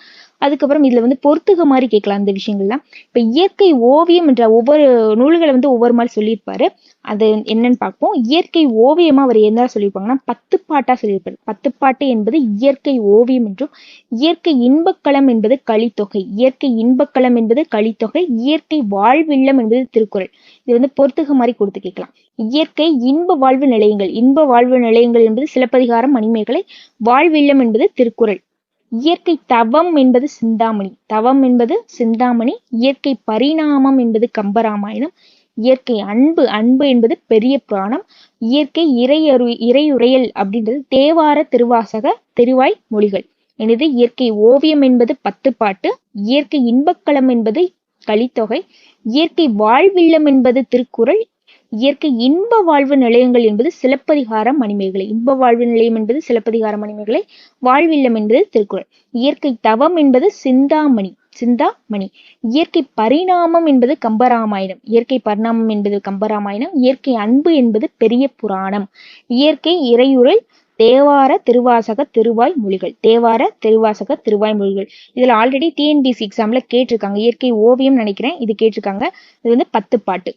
அதுக்கப்புறம் இதுல வந்து பொறுத்துக மாதிரி கேட்கலாம் அந்த விஷயங்கள்லாம். இப்ப இயற்கை ஓவியம் என்ற ஒவ்வொரு நூல்களை வந்து ஒவ்வொரு மாதிரி சொல்லியிருப்பாரு. அது என்னன்னு பார்ப்போம். இயற்கை ஓவியமா அவர் என்ன சொல்லியிருப்பாங்கன்னா 10 பாட்டா சொல்லியிருப்பாரு. 10 பாட்டு என்பது இயற்கை ஓவியம் என்றும், இயற்கை இன்பக்களம் என்பது கலித்தொகை, இயற்கை வாழ்வில்லம் என்பது திருக்குறள். இது வந்து பொறுத்துக மாதிரி கொடுத்து கேட்கலாம். இயற்கை இன்ப வாழ்வு நிலையங்கள் என்பது சிலப்பதிகாரம், மணிமேகலை. வாழ்வில்லம் என்பது திருக்குறள். இயற்கை தவம் என்பது சிந்தாமணி. இயற்கை பரிணாமம் என்பது கம்பராமாயணம். இயற்கை அன்பு என்பது பெரிய புராணம். இயற்கை இறையுறையல் அப்படின்றது தேவார திருவாசக திருவாய் மொழிகள். எனது இயற்கை ஓவியம் என்பது 10 பாட்டு, இயற்கை இன்பக்களம் என்பது கலித்தொகை, இயற்கை வாழ்வில்லம் என்பது திருக்குறள், இயற்கை இன்ப வாழ்வு நிலையங்கள் என்பது சிலப்பதிகாரம், மணிமேகலை. வாழ்வில்லம் என்பது திருக்குறள். இயற்கை தவம் என்பது சிந்தாமணி. இயற்கை பரிணாமம் என்பது கம்பராமாயணம். இயற்கை அன்பு என்பது பெரிய புராணம். இயற்கை இறையுறல் தேவார திருவாசக திருவாய் மொழிகள். இதுல ஆல்ரெடி டிஎன்பிஎஸ்சி எக்ஸாம்ல கேட்டிருக்காங்க. இயற்கை ஓவியம் நினைக்கிறேன் இது கேட்டிருக்காங்க. இது வந்து 10 பாட்டு.